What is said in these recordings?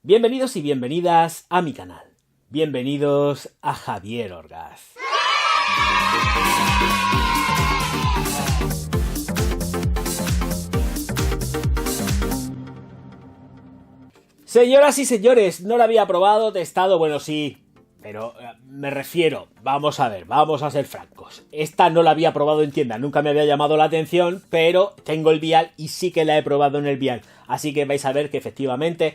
Bienvenidos y bienvenidas a mi canal. Bienvenidos a Javier Orgaz. Señoras y señores, no la había probado, testado, bueno sí, pero me refiero, vamos a ver, vamos a ser francos. Esta no la había probado en tienda, nunca me había llamado la atención, pero tengo el vial y sí que la he probado en el vial. Así que vais a ver que efectivamente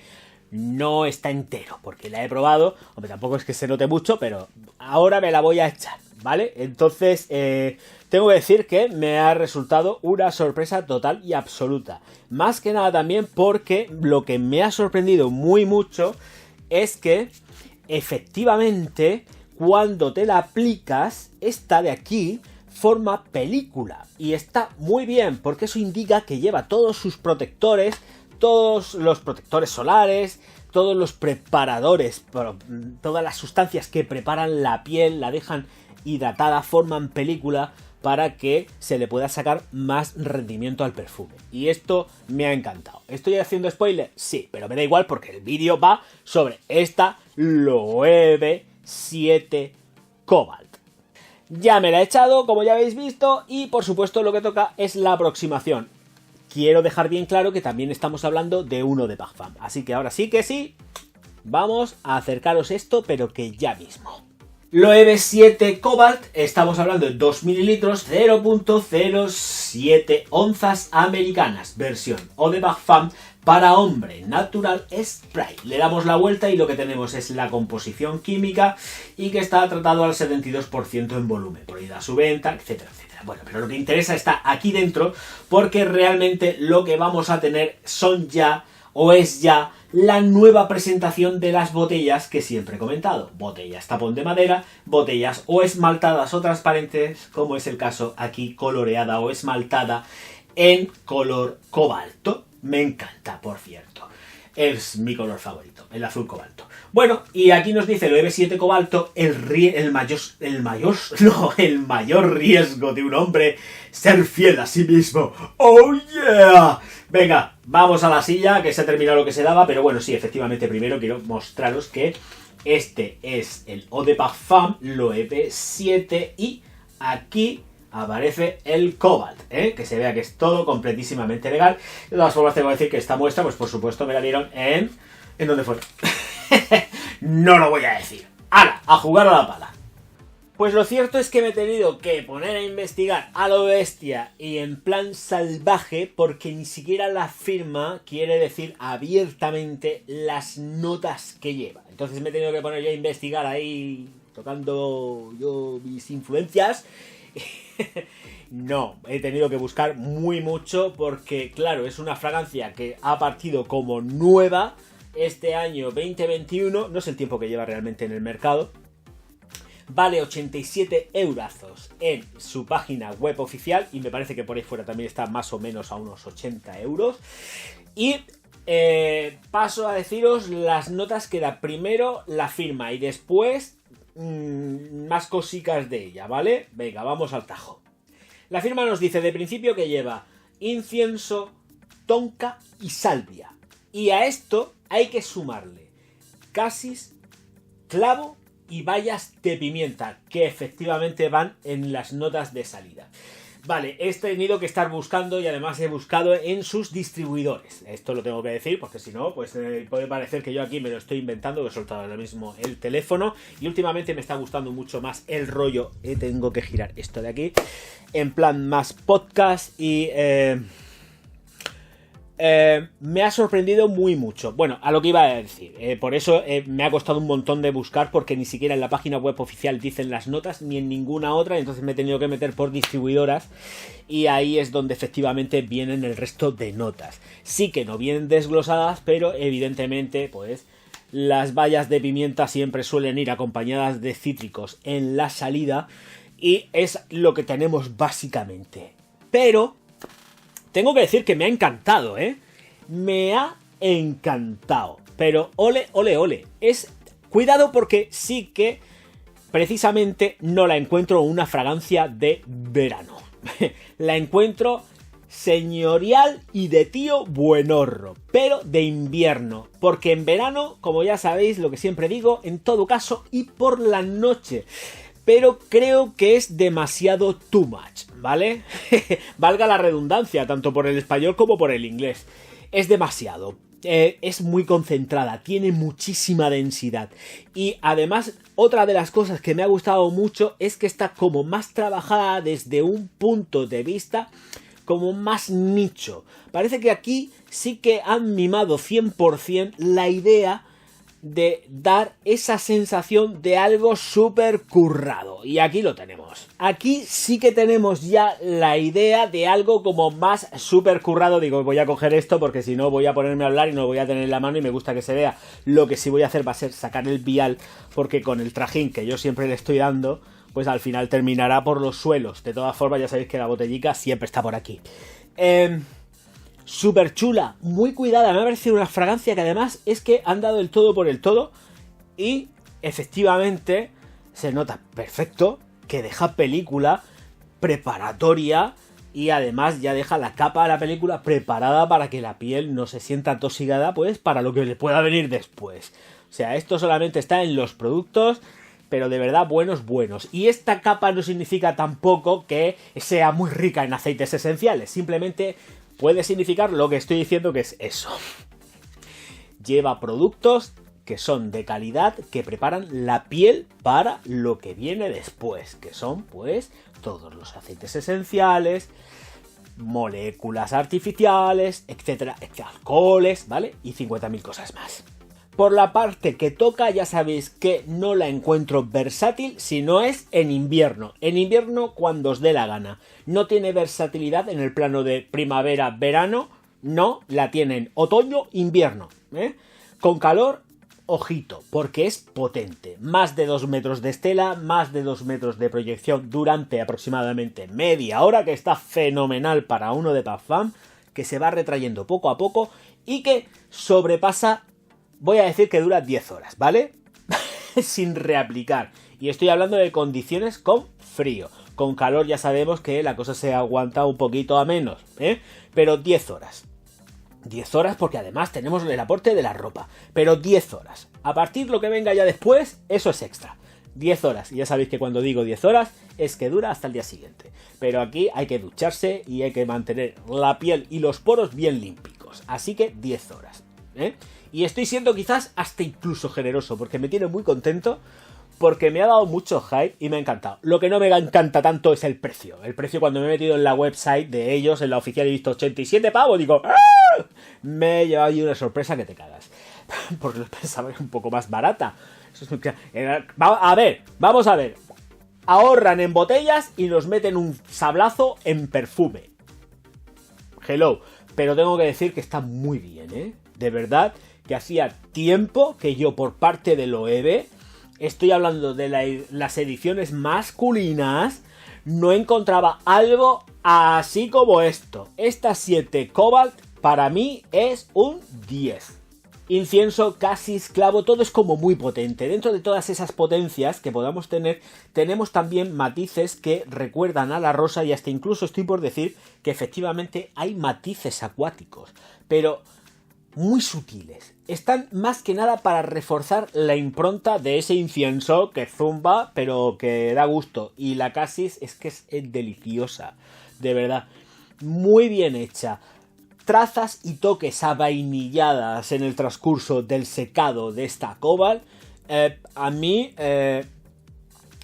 no está entero, porque la he probado, hombre, tampoco es que se note mucho, pero ahora me la voy a echar, ¿vale? Entonces, tengo que decir que me ha resultado una sorpresa total y absoluta. Más que nada también porque lo que me ha sorprendido muy mucho es que, efectivamente, cuando te la aplicas, esta de aquí forma película. Y está muy bien, porque eso indica que lleva todos sus protectores, todos los protectores solares, todos los preparadores, todas las sustancias que preparan la piel, la dejan hidratada, forman película para que se le pueda sacar más rendimiento al perfume. Y esto me ha encantado. ¿Estoy haciendo spoiler? Sí, pero me da igual porque el vídeo va sobre esta Loewe 7 Cobalt. Ya me la he echado, como ya habéis visto, y por supuesto lo que toca es la aproximación. Quiero dejar bien claro que también estamos hablando de uno de Parfum. Así que ahora sí que sí, vamos a acercaros esto, pero que ya mismo. Loewe 7 Cobalt, estamos hablando de 2 mililitros, 0.07 onzas americanas, versión Eau de Parfum para hombre, Natural Spray. Le damos la vuelta y lo que tenemos es la composición química y que está tratado al 72% en volumen, prohibida su venta, etcétera, etcétera. Bueno, pero lo que interesa está aquí dentro porque realmente lo que vamos a tener es ya la nueva presentación de las botellas que siempre he comentado. Botellas tapón de madera, botellas o esmaltadas o transparentes, como es el caso aquí, coloreada o esmaltada en color cobalto. Me encanta, por cierto. Es mi color favorito, el azul cobalto. Bueno, y aquí nos dice Loewe 7 Cobalto, el mayor riesgo de un hombre, ser fiel a sí mismo. ¡Oh, yeah! Venga, vamos a la silla, que se ha terminado lo que se daba, pero bueno, sí, efectivamente, primero quiero mostraros que este es el Eau de Parfum Loewe 7 y aquí aparece el Cobalt, que se vea que es todo completísimamente legal. De todas formas tengo que decir que esta muestra, pues por supuesto me la dieron ¿en dónde fue? No lo voy a decir. ¡Hala! A jugar a la pala. Pues lo cierto es que me he tenido que poner a investigar a lo bestia y en plan salvaje porque ni siquiera la firma quiere decir abiertamente las notas que lleva. Entonces me he tenido que poner yo a investigar ahí, tocando yo mis influencias. No, he tenido que buscar muy mucho porque, claro, es una fragancia que ha partido como nueva este año 2021, no es el tiempo que lleva realmente en el mercado. Vale 87 eurazos en su página web oficial y me parece que por ahí fuera también está más o menos a unos 80 euros. Y paso a deciros las notas que da primero la firma y después más cositas de ella, ¿vale? Venga, vamos al tajo. La firma nos dice de principio que lleva incienso, tonka y salvia. Y a esto hay que sumarle casis, clavo y bayas de pimienta, que efectivamente van en las notas de salida. Vale, he tenido que estar buscando y además he buscado en sus distribuidores. Esto lo tengo que decir porque si no, pues puede parecer que yo aquí me lo estoy inventando, que he soltado ahora mismo el teléfono y últimamente me está gustando mucho más el rollo. Tengo que girar esto de aquí en plan más podcast y me ha sorprendido muy mucho. Bueno, a lo que iba a decir, por eso me ha costado un montón de buscar porque ni siquiera en la página web oficial dicen las notas ni en ninguna otra, entonces me he tenido que meter por distribuidoras y ahí es donde efectivamente vienen el resto de notas. Sí que no vienen desglosadas, pero evidentemente pues las bayas de pimienta siempre suelen ir acompañadas de cítricos en la salida y es lo que tenemos básicamente. Pero tengo que decir que me ha encantado, me ha encantado. Pero ole, ole, ole. Cuidado porque sí que precisamente no la encuentro una fragancia de verano. La encuentro señorial y de tío buenorro, pero de invierno, porque en verano, como ya sabéis, lo que siempre digo, en todo caso y por la noche, pero creo que es demasiado too much, ¿vale? Valga la redundancia, tanto por el español como por el inglés. Es demasiado. Es muy concentrada, tiene muchísima densidad. Y además, otra de las cosas que me ha gustado mucho es que está como más trabajada desde un punto de vista como más nicho. Parece que aquí sí que han mimado 100% la idea de dar esa sensación de algo súper currado. Y aquí lo tenemos. Aquí sí que tenemos ya la idea de algo como más súper currado. Digo, voy a coger esto porque si no voy a ponerme a hablar y no lo voy a tener en la mano y me gusta que se vea. Lo que sí voy a hacer va a ser sacar el vial, porque con el trajín que yo siempre le estoy dando, pues al final terminará por los suelos. De todas formas, ya sabéis que la botellica siempre está por aquí. Súper chula, muy cuidada, me ha parecido una fragancia que además es que han dado el todo por el todo y efectivamente se nota perfecto que deja película preparatoria y además ya deja la capa de la película preparada para que la piel no se sienta atosigada, pues para lo que le pueda venir después. O sea, esto solamente está en los productos, pero de verdad buenos. Y esta capa no significa tampoco que sea muy rica en aceites esenciales, simplemente puede significar lo que estoy diciendo, que es eso. Lleva productos que son de calidad, que preparan la piel para lo que viene después, que son pues todos los aceites esenciales, moléculas artificiales, etcétera, alcoholes, ¿vale? Y 50.000 cosas más. Por la parte que toca, ya sabéis que no la encuentro versátil si no es en invierno. En invierno cuando os dé la gana. No tiene versatilidad en el plano de primavera, verano. No, la tiene en otoño, invierno. Con calor, ojito, porque es potente. Más de 2 metros de estela, más de 2 metros de proyección durante aproximadamente media hora, que está fenomenal para uno de Parfum, que se va retrayendo poco a poco y que sobrepasa... Voy a decir que dura 10 horas, ¿vale? Sin reaplicar. Y estoy hablando de condiciones con frío. Con calor ya sabemos que la cosa se aguanta un poquito a menos, ¿eh? Pero 10 horas. 10 horas porque además tenemos el aporte de la ropa. Pero 10 horas. A partir de lo que venga ya después, eso es extra. 10 horas. Y ya sabéis que cuando digo 10 horas es que dura hasta el día siguiente. Pero aquí hay que ducharse y hay que mantener la piel y los poros bien límpicos. Así que 10 horas, ¿eh? Y estoy siendo quizás hasta incluso generoso, porque me tiene muy contento, porque me ha dado mucho hype y me ha encantado. Lo que no me encanta tanto es el precio. El precio, cuando me he metido en la website de ellos, en la oficial, he visto 87 pavos, digo, ¡ah! Me he llevado ahí una sorpresa que te cagas. Porque lo pensaba un poco más barata. Vamos a ver. Ahorran en botellas y nos meten un sablazo en perfume. Hello. Pero tengo que decir que está muy bien, ¿eh? De verdad, que hacía tiempo que yo, por parte de Loewe, estoy hablando de las ediciones masculinas, no encontraba algo así como esto. Esta 7 Cobalt para mí es un 10. Incienso, casis, clavo, todo es como muy potente. Dentro de todas esas potencias que podamos tener, tenemos también matices que recuerdan a la rosa, y hasta incluso estoy por decir que efectivamente hay matices acuáticos, pero muy sutiles. Están más que nada para reforzar la impronta de ese incienso que zumba, pero que da gusto. Y la casis es que es deliciosa, de verdad. Muy bien hecha. Trazas y toques avainilladas en el transcurso del secado de esta Cobalt. A mí, de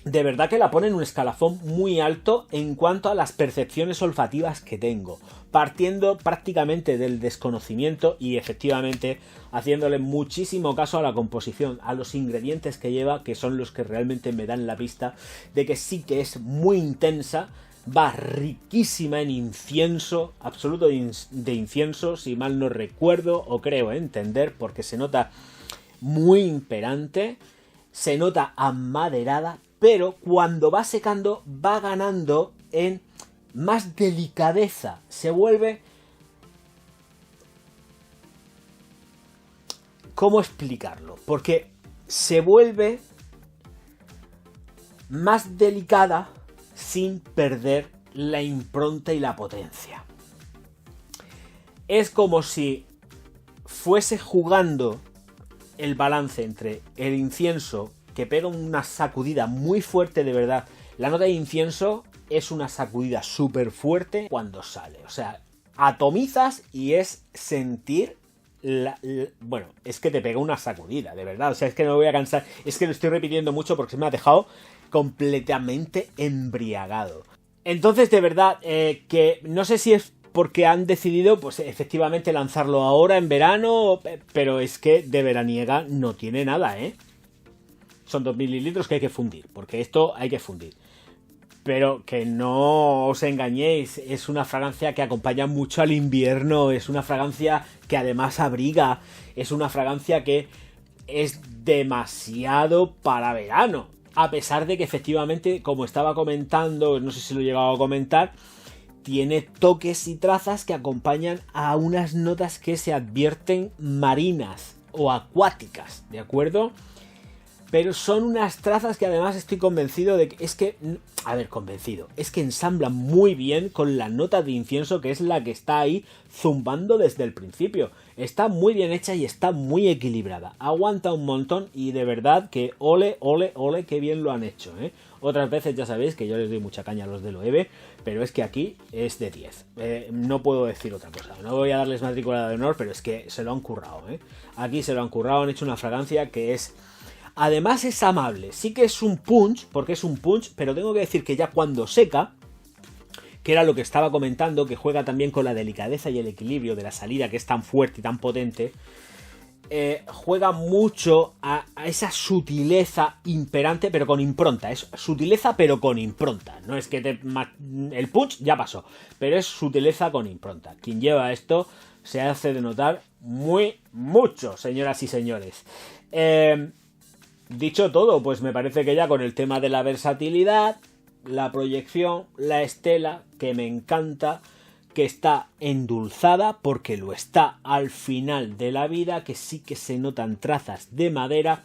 verdad que la pone en un escalafón muy alto en cuanto a las percepciones olfativas que tengo, partiendo prácticamente del desconocimiento y efectivamente haciéndole muchísimo caso a la composición, a los ingredientes que lleva, que son los que realmente me dan la pista de que sí que es muy intensa. Va riquísima en incienso, absoluto de incienso, si mal no recuerdo o creo entender, porque se nota muy imperante, se nota amaderada, pero cuando va secando va ganando en más delicadeza, se vuelve... ¿Cómo explicarlo? Porque se vuelve más delicada sin perder la impronta y la potencia. es como si fuese jugando el balance entre el incienso, que pega una sacudida muy fuerte de verdad. La nota de incienso es una sacudida súper fuerte cuando sale. O sea, atomizas y es sentir... bueno, es que te pega una sacudida, de verdad. O sea, es que no me voy a cansar. Es que lo estoy repitiendo mucho porque se me ha dejado completamente embriagado. Entonces, de verdad, que no sé si es porque han decidido, pues efectivamente, lanzarlo ahora en verano, pero es que de veraniega no tiene nada, ¿eh? Son 2 mililitros que hay que fundir, porque esto hay que fundir. Pero que no os engañéis, es una fragancia que acompaña mucho al invierno, es una fragancia que además abriga, es una fragancia que es demasiado para verano. A pesar de que efectivamente, como estaba comentando, no sé si lo he llegado a comentar, tiene toques y trazas que acompañan a unas notas que se advierten marinas o acuáticas, ¿de acuerdo? Pero son unas trazas que además estoy convencido de que... Es que ensamblan muy bien con la nota de incienso, que es la que está ahí zumbando desde el principio. Está muy bien hecha y está muy equilibrada. Aguanta un montón y de verdad que ole, qué bien lo han hecho, ¿eh? Otras veces ya sabéis que yo les doy mucha caña a los de Loewe, pero es que aquí es de 10. No puedo decir otra cosa. No voy a darles matrícula de honor, pero es que se lo han currado, ¿eh? Aquí se lo han currado, han hecho una fragancia que es... Además es amable, sí que es un punch, porque es un punch, pero tengo que decir que ya cuando seca, que era lo que estaba comentando, que juega también con la delicadeza y el equilibrio de la salida, que es tan fuerte y tan potente, juega mucho a esa sutileza imperante, pero con impronta. Es sutileza, pero con impronta. No es que el punch ya pasó, pero es sutileza con impronta. Quien lleva esto se hace de notar mucho, señoras y señores. Dicho todo, pues me parece que ya con el tema de la versatilidad, la proyección, la estela, que me encanta, que está endulzada, porque lo está al final de la vida, que sí que se notan trazas de madera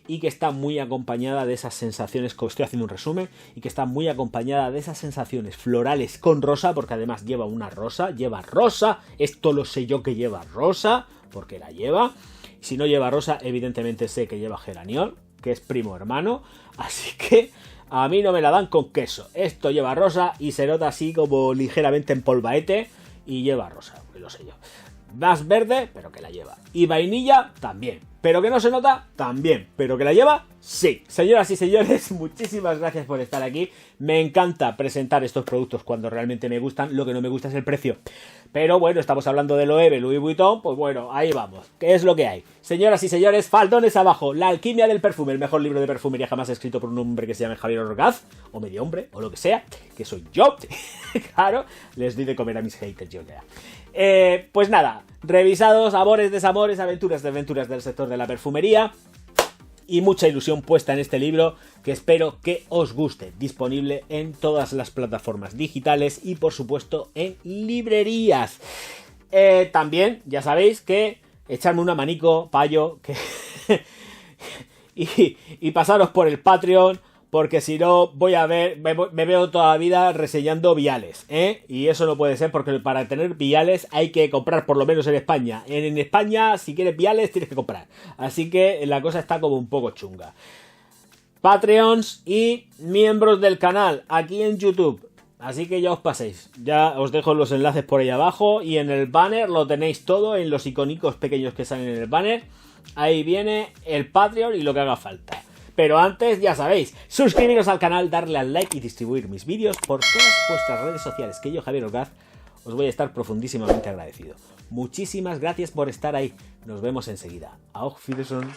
y que está muy acompañada de esas sensaciones, que estoy haciendo un resumen, y que está muy acompañada de esas sensaciones florales con rosa, porque además lleva rosa, esto lo sé yo que lleva rosa, porque la lleva. Si no lleva rosa, evidentemente sé que lleva geraniol, que es primo hermano, así que a mí no me la dan con queso. Esto lleva rosa y se nota así como ligeramente en polvaete y lleva rosa, pues lo sé yo. Más verde, pero que la lleva. Y vainilla, también. Pero que no se nota, también. Pero que la lleva, sí. Señoras y señores, muchísimas gracias por estar aquí. Me encanta presentar estos productos cuando realmente me gustan. Lo que no me gusta es el precio. Pero bueno, estamos hablando de Loewe, Louis Vuitton, pues bueno, ahí vamos. ¿Qué es lo que hay? Señoras y señores, faldones abajo. La alquimia del perfume, el mejor libro de perfumería jamás escrito por un hombre que se llama Javier Orgaz, o medio hombre, o lo que sea, que soy yo. Claro, les doy de comer a mis haters yo ya. Pues nada, revisados, amores, desamores, aventuras, desventuras del sector de la perfumería y mucha ilusión puesta en este libro que espero que os guste. Disponible en todas las plataformas digitales y por supuesto en librerías. También ya sabéis que echarme una manico, payo, que y pasaros por el Patreon, porque si no voy a ver, me veo toda la vida reseñando viales, ¿eh? Y eso no puede ser, porque para tener viales hay que comprar, por lo menos en España. En España, si quieres viales, tienes que comprar. Así que la cosa está como un poco chunga. Patreons y miembros del canal, aquí en YouTube. Así que ya os paséis. Ya os dejo los enlaces por ahí abajo. Y en el banner lo tenéis todo, en los icónicos pequeños que salen en el banner. Ahí viene el Patreon y lo que haga falta. Pero antes, ya sabéis, suscribiros al canal, darle al like y distribuir mis vídeos por todas vuestras redes sociales, que yo, Javier Orgaz, os voy a estar profundísimamente agradecido. Muchísimas gracias por estar ahí. Nos vemos enseguida. Auf Wiedersehen.